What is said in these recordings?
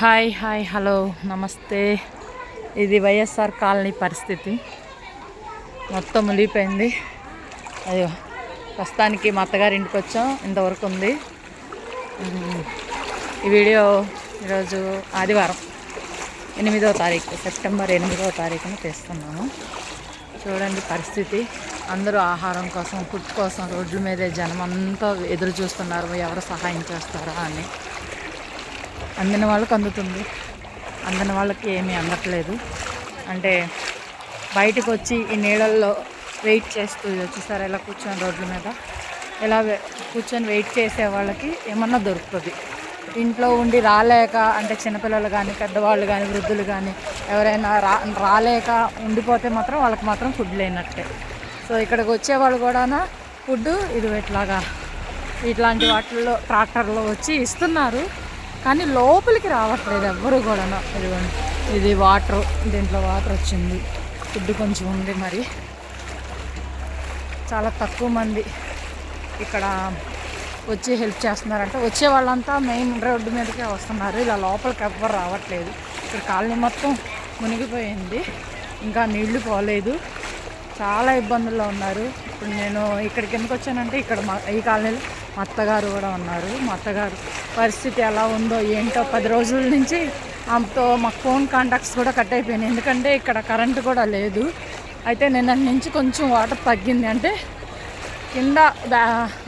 Hi hi hello నమస్తే. ఇది YSR colony పరిస్థితి. మొత్తం మునిగిపోయింది. అయ్యో, ప్రస్తుతానికి మా అత్తగారి ఇంటికి వచ్చాం. ఇంతవరకు ఉంది. ఈ వీడియో ఈరోజు ఆదివారం 8వ తారీఖు, సెప్టెంబర్ 8వ తారీఖున తీస్తున్నాను. చూడండి పరిస్థితి. అందరూ ఆహారం కోసం, ఫుడ్ కోసం రోడ్ల మీదే జనం అంతా ఎదురు చూస్తున్నారు, ఎవరు సహాయం చేస్తారా అని. అందిన వాళ్ళకి అందుతుంది, అందని వాళ్ళకి ఏమీ అందట్లేదు. అంటే బయటకు వచ్చి ఈ నీళ్ళల్లో వెయిట్ చేస్తూ వచ్చేసారు. ఇలా కూర్చొని రోడ్ల మీద ఇలా కూర్చొని వెయిట్ చేసే వాళ్ళకి ఏమన్నా దొరుకుతుంది. ఇంట్లో ఉండి రాలేక, అంటే చిన్నపిల్లలు కానీ, పెద్దవాళ్ళు కానీ, వృద్ధులు కానీ ఎవరైనా రాలేక ఉండిపోతే మాత్రం వాళ్ళకి మాత్రం ఫుడ్ లేనట్టే. సో ఇక్కడికి వచ్చేవాళ్ళు కూడా ఫుడ్ ఇది ఇట్లాంటి వాటిల్లో ట్రాక్టర్లో వచ్చి ఇస్తున్నారు, కానీ లోపలికి రావట్లేదు ఎవ్వరు కూడా. ఇదిగోండి, ఇది వాటర్, దీంట్లో వాటర్ వచ్చింది, ఫుడ్ కొంచెం ఉంది. మరి చాలా తక్కువ మంది ఇక్కడ వచ్చి హెల్ప్ చేస్తున్నారంటే. వచ్చే వాళ్ళంతా మెయిన్ రోడ్డు మీదకే వస్తున్నారు, ఇలా లోపలికి ఎవ్వరు రావట్లేదు. ఇక్కడ కాలనీ మొత్తం మునిగిపోయింది, ఇంకా నీళ్లు పోలేదు, చాలా ఇబ్బందుల్లో ఉన్నారు. ఇప్పుడు నేను ఇక్కడికి ఎందుకు వచ్చానంటే, ఇక్కడ ఈ కాలనీలో మా అత్తగారు కూడా ఉన్నారు. మా అత్తగారు పరిస్థితి ఎలా ఉందో ఏంటో. 10 రోజుల నుంచి ఆమెతో మాకు ఫోన్ కాంటాక్ట్స్ కూడా కట్ అయిపోయినాయి, ఎందుకంటే ఇక్కడ కరెంటు కూడా లేదు. అయితే నిన్న నుంచి కొంచెం వాటర్ తగ్గింది. అంటే కింద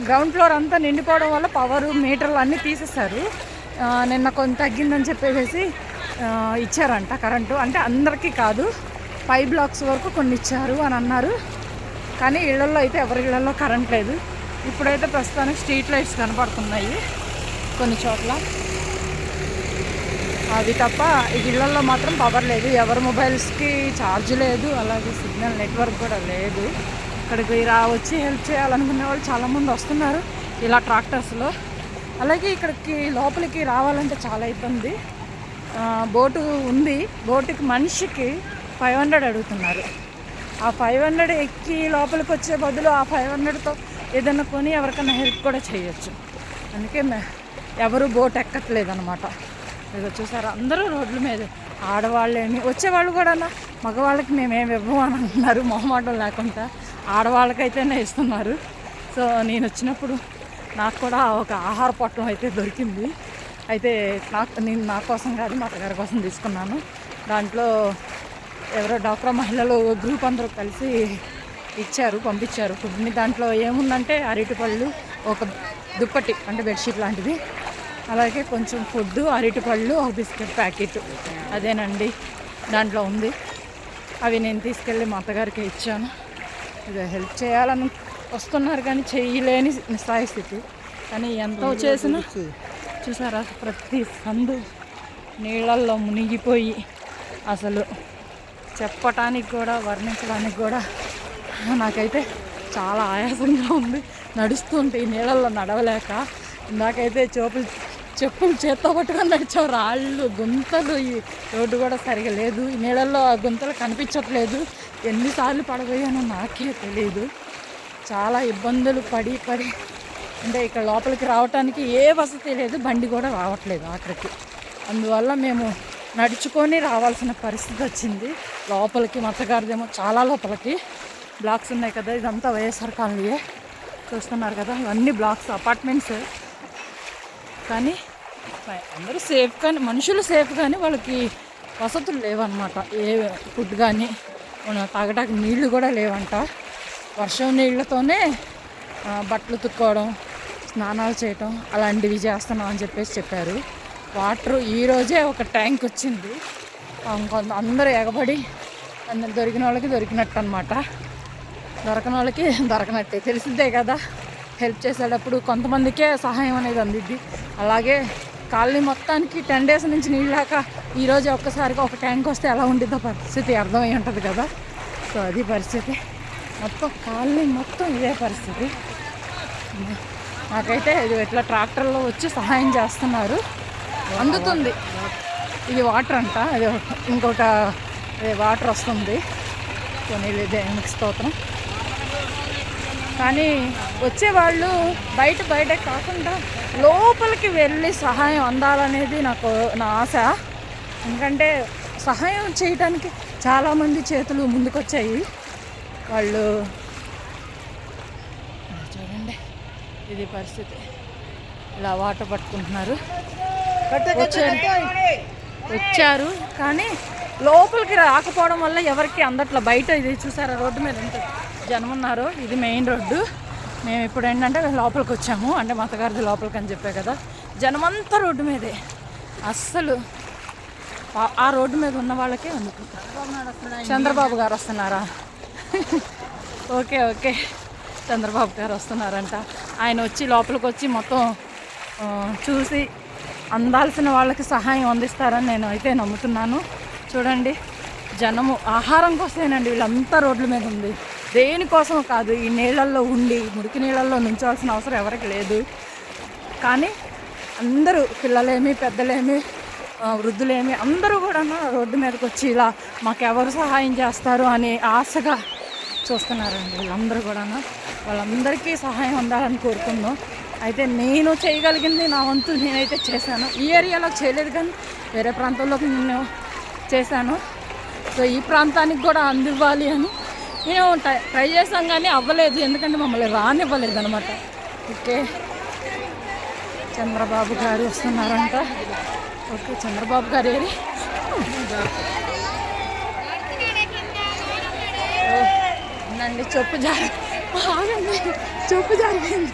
గ్రౌండ్ ఫ్లోర్ అంతా నిండిపోవడం వల్ల పవర్ మీటర్లు అన్నీ తీసేశారు. నిన్న కొంచెం తగ్గిందని చెప్పేసి ఇచ్చారంట కరెంటు. అంటే అందరికీ కాదు, 5 బ్లాక్స్ వరకు కొన్ని ఇచ్చారు అని అన్నారు. కానీ ఇళ్లలో అయితే ఎవరి ఇళ్లలో కరెంట్ లేదు. ఇప్పుడైతే ప్రస్తుతానికి స్ట్రీట్ లైట్స్ కనపడుతున్నాయి కొన్ని చోట్ల, అవి తప్ప ఇళ్లలో మాత్రం పవర్ లేదు. ఎవరి మొబైల్స్కి ఛార్జ్ లేదు, అలాగే సిగ్నల్ నెట్వర్క్ కూడా లేదు. ఇక్కడికి వచ్చి హెల్ప్ చేయాలనుకునే వాళ్ళు చాలామంది వస్తున్నారు ఇలా ట్రాక్టర్స్లో. అలాగే ఇక్కడికి లోపలికి రావాలంటే చాలా ఇబ్బంది. బోటు ఉంది, బోటుకి మనిషికి 500 అడుగుతున్నారు. ఆ 500 ఎక్కి లోపలికి వచ్చే బదులు ఆ 500తో ఏదైనా కొని ఎవరికైనా హెల్ప్ కూడా చేయొచ్చు. అందుకే ఎవరు బోట్ ఎక్కట్లేదు అనమాట. ఇది చూసారా, అందరూ రోడ్ల మీద. ఆడవాళ్ళేమి వచ్చేవాళ్ళు కూడా మగవాళ్ళకి మేమేమి ఇవ్వము అని అంటున్నారు, మొహమాటం లేకుండా. ఆడవాళ్ళకైతేనే ఇస్తున్నారు. సో నేను వచ్చినప్పుడు నాకు కూడా ఒక ఆహార పొట్టం అయితే దొరికింది. అయితే నేను నా కోసం కాదు, మా అత్తగారి కోసం తీసుకున్నాను. దాంట్లో ఎవరో డాక్టర్ మహిళలు గ్రూప్ అందరూ కలిసి ఇచ్చారు, పంపించారు ఫుడ్ని. దాంట్లో ఏముందంటే అరటిపళ్ళు, ఒక దుప్పటి అంటే బెడ్షీట్ లాంటిది, అలాగే కొంచెం ఫుడ్, అరటిపళ్ళు, ఒక బిస్కెట్ ప్యాకెట్, అదేనండి దాంట్లో ఉంది. అవి నేను తీసుకెళ్ళి మా అత్తగారికి ఇచ్చాను. ఇది హెల్ప్ చేయాలని వస్తున్నారు కానీ చేయలేని నిస్సాయ స్థితి. కానీ ఎంతో చేసినా చూసారా, ప్రతి సందు నీళ్ళల్లో మునిగిపోయి అసలు చెప్పటానికి కూడా, వర్ణించడానికి కూడా నాకైతే చాలా ఆయాసంగా ఉంది. నడుస్తుంటే ఈ నీళ్ళల్లో నడవలేక. ఇందాకైతే చెప్పులు చేత్తో పట్టుకొని నడిచాం. రాళ్ళు, గుంతలు, ఈ రోడ్డు కూడా సరిగా లేదు. ఈ నీళ్ళల్లో ఆ గుంతలు కనిపించట్లేదు. ఎన్నిసార్లు పడబోయానో నాకే తెలియదు. చాలా ఇబ్బందులు పడి అంటే ఇక్కడ లోపలికి రావడానికి ఏ వసతి లేదు, బండి కూడా రావట్లేదు ఆఖరికి. అందువల్ల మేము నడుచుకొని రావాల్సిన పరిస్థితి వచ్చింది లోపలికి. మత్తగారిదేమో చాలా లోపలికి బ్లాక్స్ ఉన్నాయి కదా, ఇదంతా వైఎస్ఆర్ కాలనీయే. చూస్తున్నారు కదా, ఇవన్నీ బ్లాక్స్, అపార్ట్మెంట్స్. కానీ అందరూ సేఫ్, కానీ మనుషులు సేఫ్, కానీ వాళ్ళకి వసతులు లేవన్నమాట. ఏ ఫుడ్ కానీ తాగడానికి నీళ్లు కూడా లేవంట. వర్షం నీళ్ళతోనే బట్టలు ఉతుక్కోవడం, స్నానాలు చేయటం అలాంటివి చేస్తున్నాం అని చెప్పారు. వాటర్ ఈరోజే ఒక ట్యాంక్ వచ్చింది. అందరూ ఎగబడి దొరికిన వాళ్ళకి దొరికినట్టు అనమాట, దొరకని వాళ్ళకి దొరకనట్టే. తెలిసిందే కదా, హెల్ప్ చేసేటప్పుడు కొంతమందికే సహాయం అనేది అందిద్ది. అలాగే కాలనీ మొత్తానికి 10 డేస్ నుంచి నీళ్ళు లేక ఈరోజు ఒక్కసారిగా ఒక ట్యాంక్ వస్తే ఎలా ఉండిద్దో పరిస్థితి అర్థమై ఉంటుంది కదా. సో అది పరిస్థితి. మొత్తం కాలనీ మొత్తం ఇదే పరిస్థితి. నాకైతే ఇది ఇట్లా ట్రాక్టర్లో వచ్చి సహాయం చేస్తున్నారు, అందుతుంది. ఇది వాటర్ అంట, అది ఇంకొక వాటర్ వస్తుంది. కొన్ని దేవునికి స్తోత్రం. కానీ వచ్చేవాళ్ళు బయట కాకుండా లోపలికి వెళ్ళి సహాయం అందాలనేది నా ఆశ. ఎందుకంటే సహాయం చేయడానికి చాలామంది చేతులు ముందుకొచ్చాయి. వాళ్ళు చూడండి, ఇది పరిస్థితి. ఇలా వాటర్ పట్టుకుంటున్నారు. వచ్చారు కానీ లోపలికి రాకపోవడం వల్ల ఎవరికి అందట్లా. బయట ఇది చూసారా, రోడ్డు మీద ఎంత జనం ఉన్నారో. ఇది మెయిన్ రోడ్డు. మేము ఇప్పుడు ఏంటంటే లోపలికి వచ్చాము, అంటే మా అత్తగారిది లోపలికి అని చెప్పే కదా. జనమంతా రోడ్డు మీదే. అస్సలు ఆ రోడ్డు మీద ఉన్న వాళ్ళకే అందుకుంటారు. చంద్రబాబు గారు వస్తున్నారా? ఓకే చంద్రబాబు గారు వస్తున్నారంట. ఆయన వచ్చి లోపలికి వచ్చి మొత్తం చూసి అందాల్సిన వాళ్ళకి సహాయం అందిస్తారని నేను అయితే నమ్ముతున్నాను. చూడండి, జనము ఆహారం కోసమేనండి వీళ్ళంతా రోడ్ల మీద ఉంది. దేనికోసం కాదు. ఈ నీళ్ళల్లో ఉండి మురికి నీళ్ళల్లో నుంచోవాల్సిన అవసరం ఎవరికి లేదు. కానీ అందరూ, పిల్లలేమి పెద్దలేమి వృద్ధులేమి, అందరూ కూడా రోడ్డు మీదకి వచ్చి ఇలా మాకెవరు సహాయం చేస్తారు అని ఆశగా చూస్తున్నారండి వీళ్ళందరూ కూడా. వాళ్ళందరికీ సహాయం అందాలని కోరుకుందాం. అయితే నేను చేయగలిగింది నా వంతు నేనైతే చేశాను. ఈ ఏరియాలో చేయలేదు కానీ వేరే ప్రాంతంలోకి నేను చేశాను. సో ఈ ప్రాంతానికి కూడా అందివ్వాలి అని మేము ట్రై చేసాం కానీ అవ్వలేదు. ఎందుకంటే మమ్మల్ని రానివ్వలేదు అనమాట. ఓకే, చంద్రబాబు గారు వస్తున్నారంట. ఓకే, చంద్రబాబు గారు ఏరి ఉందండి. చెప్పు జరిగింది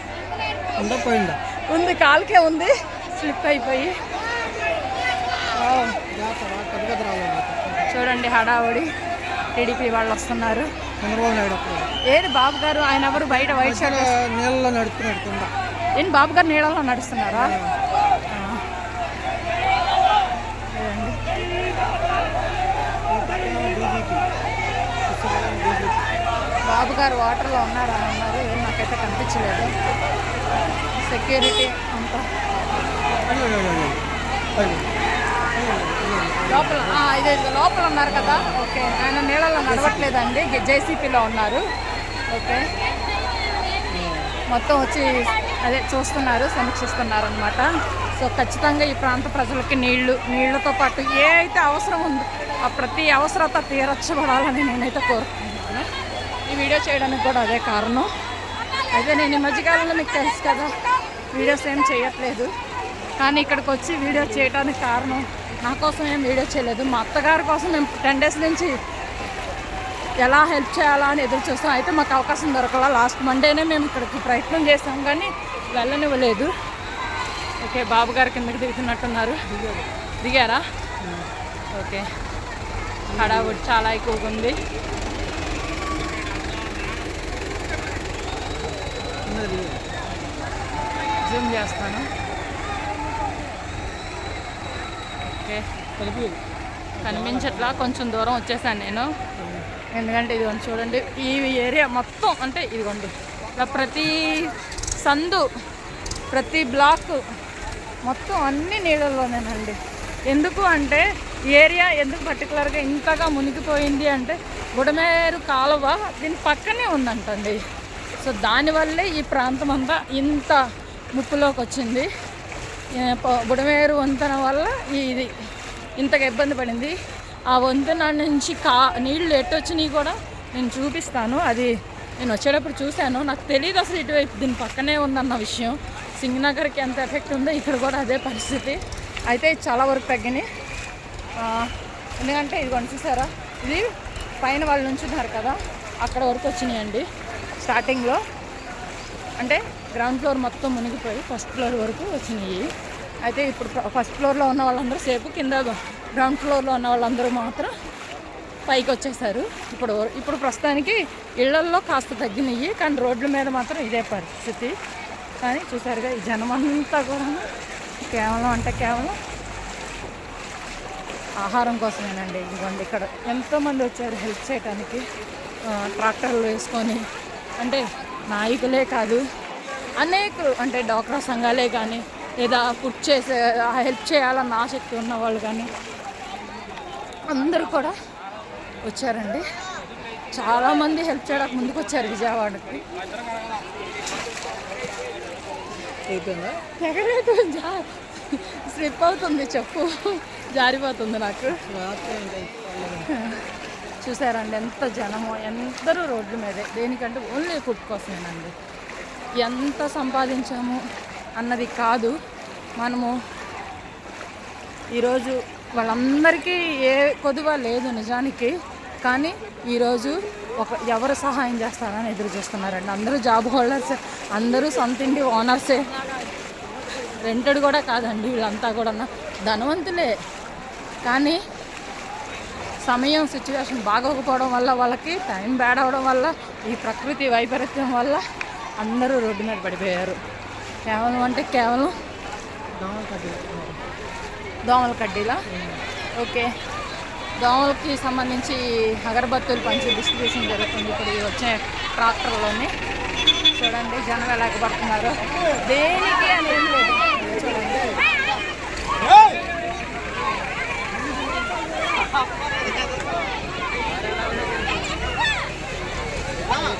ఉంది, కాలుకే ఉంది, స్లిప్ అయిపోయి. చూడండి హడావుడి. టీడీపీ వాళ్ళు వస్తున్నారు. ఏది బాబు గారు? ఆయన ఎవరు? బయట వైట్ షర్ట్ నీళ్ళలో నడుస్తున్నాడు. ఏంటి బాబు గారు నీళ్ళలో నడుస్తున్నారా? బాబు గారు వాటర్లో ఉన్నారా అన్నారు. ఏం నాకైతే కనిపించలేదు. సెక్యూరిటీ అంతా లోపల ఇదే లోపల ఉన్నారు కదా. ఓకే, ఆయన నీళ్ళలో నడవట్లేదండి, జేసీపీలో ఉన్నారు. ఓకే, మొత్తం వచ్చి అదే చూస్తున్నారు, సమీక్షిస్తున్నారు అనమాట. సో ఖచ్చితంగా ఈ ప్రాంత ప్రజలకి నీళ్లతో పాటు ఏ అయితే అవసరం ఉందో ఆ ప్రతి అవసరత తీర్చబడాలని నేనైతే కోరుకుంటున్నాను. ఈ వీడియో చేయడానికి కూడా అదే కారణం. అయితే నేను ఈ మధ్యకాలంలో మీకు తెలుసు కదా వీడియోస్ ఏం చేయట్లేదు. కానీ ఇక్కడికి వచ్చి వీడియో చేయడానికి కారణం నా కోసం ఏం వీడియో చేయలేదు, మా అత్తగారి కోసం మేము 10 days నుంచి ఎలా హెల్ప్ చేయాలా అని ఎదురు చూస్తాం. అయితే మాకు అవకాశం దొరకలా. లాస్ట్ మండేనే మేము ఇక్కడికి ప్రయత్నం చేస్తాం కానీ వెళ్ళనివ్వలేదు. ఓకే, బాబు గారు కిందకి దిగుతున్నట్టున్నారు. దిగారా? ఓకే, హడావుడి చాలా ఎక్కువగా ఉంది. జూమ్ చేస్తాను. ఓకే, కనిపించట్లా, కొంచెం దూరం వచ్చేసాను నేను. ఎందుకంటే ఇదిగోండి చూడండి, ఈ ఏరియా మొత్తం అంటే ఇదిగోండి ఇలా ప్రతి సందు ప్రతి బ్లాక్ మొత్తం అన్ని నీళ్ళల్లోనేనండి. ఎందుకు అంటే ఏరియా ఎందుకు పర్టికులర్గా ఇంతగా మునిగిపోయింది అంటే బుడమేరు కాలువ దీని పక్కనే ఉందంటండి. సో దానివల్లే ఈ ప్రాంతం అంతా ఇంత ముప్పులోకి వచ్చింది. బుడమేరు వంతెన వల్ల ఇది ఇంతగా ఇబ్బంది పడింది. ఆ వంతెన నుంచి నీళ్ళు ఎట్టొచ్చినాయి కూడా నేను చూపిస్తాను. అది నేను వచ్చేటప్పుడు చూశాను, నాకు తెలియదు అసలు ఇటువైపు దీని పక్కనే ఉందన్న విషయం. సింగనగర్కి ఎంత ఎఫెక్ట్ ఉందో ఇక్కడ కూడా అదే పరిస్థితి. అయితే చాలా వరకు తగ్గినాయి. ఎందుకంటే ఇదిగోండి చూసారా, ఇది పైన వాళ్ళు నుంచున్నారు కదా అక్కడ వరకు వచ్చినాయండి. స్టార్టింగ్లో అంటే గ్రౌండ్ ఫ్లోర్ మొత్తం మునిగిపోయి ఫస్ట్ ఫ్లోర్ వరకు వచ్చినాయి. అయితే ఇప్పుడు ఫస్ట్ ఫ్లోర్లో ఉన్న వాళ్ళందరూ సేపు, కింద గ్రౌండ్ ఫ్లోర్లో ఉన్న వాళ్ళందరూ మాత్రం పైకి వచ్చేసారు. ఇప్పుడు ప్రస్తుతానికి ఇళ్లల్లో కాస్త తగ్గినాయి, కానీ రోడ్ల మీద మాత్రం ఇదే పరిస్థితి. కానీ చూసారుగా ఈ జనమంతా కూడా కేవలం ఆహారం కోసమేనండి. ఇదిగోండి ఇక్కడ ఎంతోమంది వచ్చారు హెల్ప్ చేయడానికి, ట్రాక్టర్లు వేసుకొని. అంటే నాయకులే కాదు, అనేకులు అంటే డ్వాక్రా సంఘాలే కానీ లేదా ఫుడ్ చేసే హెల్ప్ చేయాలన్న ఆసక్తి ఉన్న వాళ్ళు కానీ అందరూ కూడా వచ్చారండి. చాలామంది హెల్ప్ చేయడానికి ముందుకు వచ్చారు విజయవాడకి. స్లిప్ అవుతుంది, చెప్పు జారిపోతుంది నాకు. చూసారండి ఎంత జనమో, ఎందరూ రోడ్ల మీదే. దేనికంటే ఓన్లీ ఫుడ్ కోసమేనండి. ఎంత సంపాదించాము అన్నది కాదు. మనము ఈరోజు వాళ్ళందరికీ ఏ కొదువ లేదు నిజానికి, కానీ ఈరోజు ఎవరు సహాయం చేస్తారని ఎదురు చూస్తున్నారండి. అందరూ జాబ్ హోల్డర్సే, అందరూ సొంత ఇంటి ఓనర్సే, రెంటెడ్ కూడా కాదండి. వీళ్ళంతా కూడా ధనవంతులే, కానీ సమయం సిచ్యువేషన్ బాగోకపోవడం వల్ల, వాళ్ళకి టైం బ్యాడ్ అవ్వడం వల్ల, ఈ ప్రకృతి వైపరీత్యం వల్ల అందరూ రోడ్డు మీద పడిపోయారు. కేవలం దోమల కడ్డీలా? ఓకే, దోమలకి సంబంధించి అగరబత్తులు పంచి డిస్ట్రిబ్యూషన్ జరుగుతుంది ఇప్పుడు వచ్చే ట్రాక్టర్లోని. చూడండి జనం ఎలాగపడుతున్నారు, దేనికి అని ఏం లేదు. చూడండి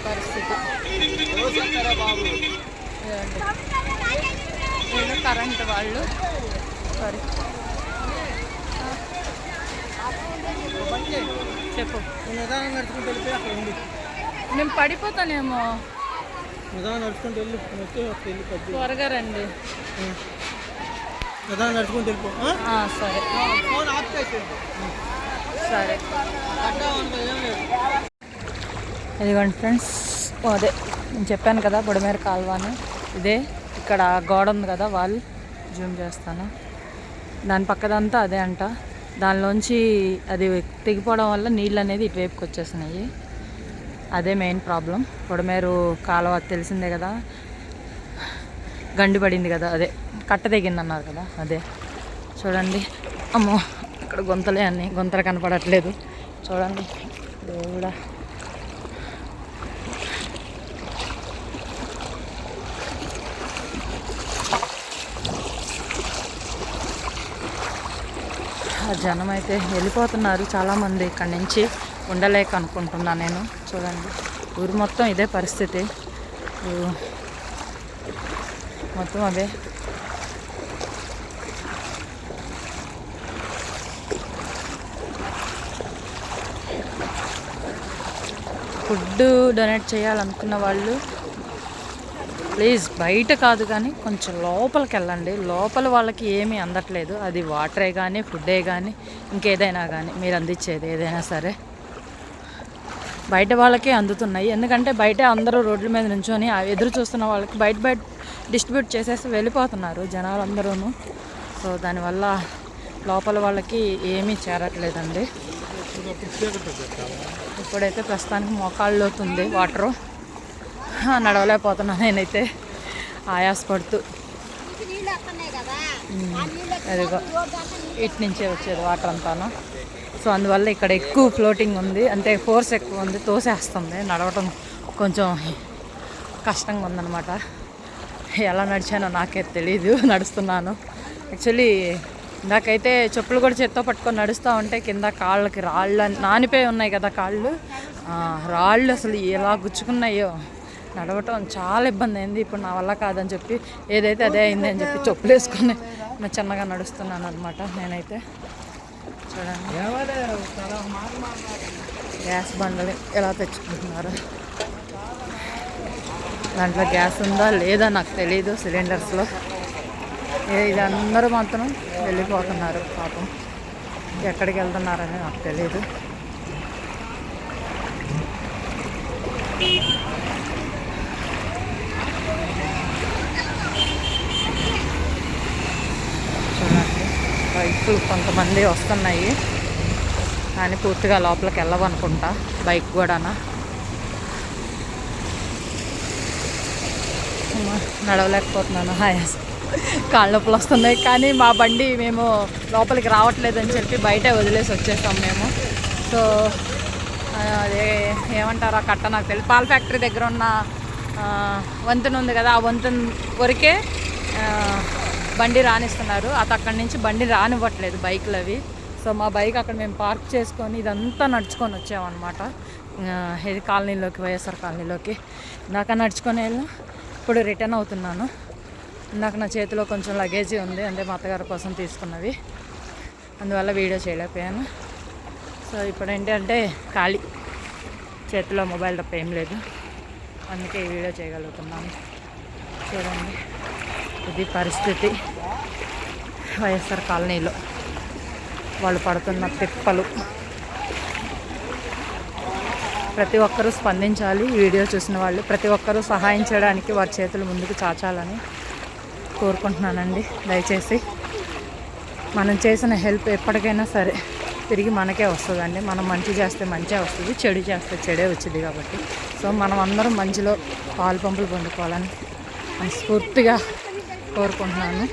పరిస్థితి. నేను కరెంట్ వాళ్ళు సారీ చెప్పు. నేను పడిపోతానేమో, త్వరగా రండి. సరే సరే. ఇదిగోండి ఫ్రెండ్స్, అదే నేను చెప్పాను కదా బుడమేరు కాలువని. ఇదే ఇక్కడ గోడ ఉంది కదా, వాళ్ళు జూమ్ చేస్తాను, దాని పక్కదంతా అదే అంట. దానిలోంచి అది తెగిపోవడం వల్ల నీళ్ళు అనేది ఇటువైపుకి వచ్చేసినాయి. అదే మెయిన్ ప్రాబ్లం. బుడమేరు కాలువ తెలిసిందే కదా, గండి పడింది కదా, అదే కట్ట తెగింది అన్నారు కదా, అదే. చూడండి అమ్మో, ఇక్కడ గుంతలే అన్నీ, గుంతలు కనపడట్లేదు. చూడండి దేవుడా, జనం అయితే వెళ్ళిపోతున్నారు చాలామంది ఇక్కడి నుంచి, ఉండలేక అనుకుంటున్నా నేను. చూడండి ఊరు మొత్తం ఇదే పరిస్థితి, మొత్తం అదే. ఫుడ్ డొనేట్ చేయాలనుకున్న వాళ్ళు ప్లీజ్ బయట కాదు కానీ కొంచెం లోపలికి వెళ్ళండి. లోపల వాళ్ళకి ఏమీ అందట్లేదు, అది వాటరే కానీ ఫుడ్డే కానీ ఇంకేదైనా కానీ, మీరు అందించేది ఏదైనా సరే బయట వాళ్ళకే అందుతున్నాయి. ఎందుకంటే బయట అందరూ రోడ్ల మీద నుంచొని ఎదురు చూస్తున్న వాళ్ళకి బయట డిస్ట్రిబ్యూట్ చేసేసి వెళ్ళిపోతున్నారు జనాలందరూ. సో దానివల్ల లోపల వాళ్ళకి ఏమీ చేరట్లేదండి. ఇప్పుడైతే ప్రస్తుతానికి మోకాళ్ళు అవుతుంది వాటరు, నడవలేకపోతున్నాను నేనైతే ఆయాసపడుతూ. అదిగో ఇటు నుంచే వచ్చేది వాటర్ అంతాను. సో అందువల్ల ఇక్కడ ఎక్కువ ఫ్లోటింగ్ ఉంది, అంటే ఫోర్స్ ఎక్కువ ఉంది, తోసేస్తుంది. నడవటం కొంచెం కష్టంగా ఉందన్నమాట. ఎలా నడిచానో నాకే తెలీదు, నడుస్తున్నాను. యాక్చువల్లీ ఇందాకైతే చెప్పులు కూడా చేత్తో పట్టుకొని నడుస్తూ ఉంటే కింద కాళ్ళకి రాళ్ళు నానిపోయి ఉన్నాయి కదా కాళ్ళు, రాళ్ళు అసలు ఎలా గుచ్చుకున్నాయో. నడవటం చాలా ఇబ్బంది అయింది. ఇప్పుడు నా వల్ల కాదని చెప్పి, ఏదైతే అదే అయింది అని చెప్పి చెప్పులు వేసుకొని చిన్నగా నడుస్తున్నాను అనమాట నేనైతే. చూడండి గ్యాస్ బండలు ఎలా తెచ్చుకుంటున్నారు. దాంట్లో గ్యాస్ ఉందా లేదా నాకు తెలీదు, సిలిండర్స్లో. ఇది అందరూ మాత్రం వెళ్ళిపోతున్నారు పాపం, ఎక్కడికి వెళ్తున్నారని నాకు తెలీదు. చూడండి బైకులు కొంతమంది వస్తున్నాయి కానీ పూర్తిగా లోపలికి వెళ్ళవనుకుంటా, బైక్ కూడానా. నడవలేకపోతున్నాను, ఆయాసం, కాళ్ళ నొప్పులు వస్తున్నాయి. కానీ మా బండి మేము లోపలికి రావట్లేదని చెప్పి బయటే వదిలేసి వచ్చేస్తాం మేము. సో అదే ఏమంటారు ఆ కట్ట నాకు తెలియదు, పాల ఫ్యాక్టరీ దగ్గర ఉన్న వంతెన ఉంది కదా, ఆ వంతెన వరకే బండి రానిస్తున్నారు. అది అక్కడి నుంచి బండి రానివ్వట్లేదు బైకులు అవి. సో మా బైక్ అక్కడ మేము పార్క్ చేసుకొని ఇదంతా నడుచుకొని వచ్చామన్నమాట. ఇది కాలనీలోకి, వైఎస్ఆర్ కాలనీలోకి. ఇందాక నడుచుకొని వెళ్ళాం, ఇప్పుడు రిటర్న్ అవుతున్నాను. ఇందాక నా చేతిలో కొంచెం లగేజీ ఉంది, అంటే మా అత్తగారి కోసం తీసుకున్నవి, అందువల్ల వీడియో చేయలేకపోయాను. సో ఇప్పుడు ఏంటంటే ఖాళీ, చేతిలో మొబైల్ తప్ప ఏం లేదు, అందుకే ఈ వీడియో చేయగలుగుతున్నాను. చూడండి, ఇది పరిస్థితి వైఎస్ఆర్ కాలనీలో వాళ్ళు పడుతున్న తిప్పలు. ప్రతి ఒక్కరూ స్పందించాలి, వీడియో చూసిన వాళ్ళు ప్రతి ఒక్కరూ సహాయం చేయడానికి వారి చేతులు ముందుకు చాచాలని కోరుకుంటున్నానండి. దయచేసి మనం చేసిన హెల్ప్ ఎప్పటికైనా సరే తిరిగి మనకే వస్తుందండి. మనం మంచి చేస్తే మంచిగా వస్తుంది, చెడు చేస్తే చెడే వచ్చింది. కాబట్టి సో మనం అందరం మంచిలో పాలు పంపులు పొందుకోవాలని మనస్ఫూర్తిగా కోరుకుంటున్నాను.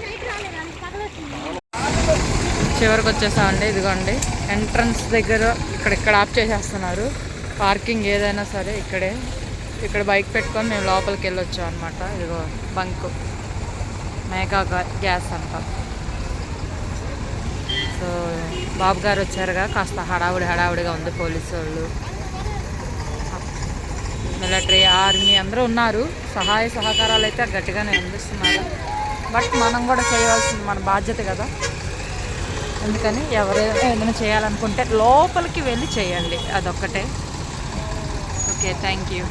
చివరికి వచ్చేసామండి. ఇదిగోండి ఎంట్రన్స్ దగ్గర ఇక్కడ ఆఫ్ చేసేస్తున్నారు. పార్కింగ్ ఏదైనా సరే ఇక్కడ బైక్ పెట్టుకొని మేము లోపలికి వెళ్ళొచ్చాం అనమాట. ఇదిగో బంక్, మేఘా గ్యాస్ అంట. సో బాబు గారు వచ్చారుగా, కాస్త హడావుడిగా ఉంది. పోలీసు వాళ్ళు, మిలిటరీ, ఆర్మీ అందరూ ఉన్నారు. సహాయ సహకారాలు అయితే గట్టిగానే అందిస్తున్నారు. బట్ మనం కూడా చేయవలసింది మన బాధ్యత కదా. అందుకని ఎవరు ఏదైనా చేయాలనుకుంటే లోపలికి వెళ్ళి చేయండి, అదొక్కటే. Okay, thank you.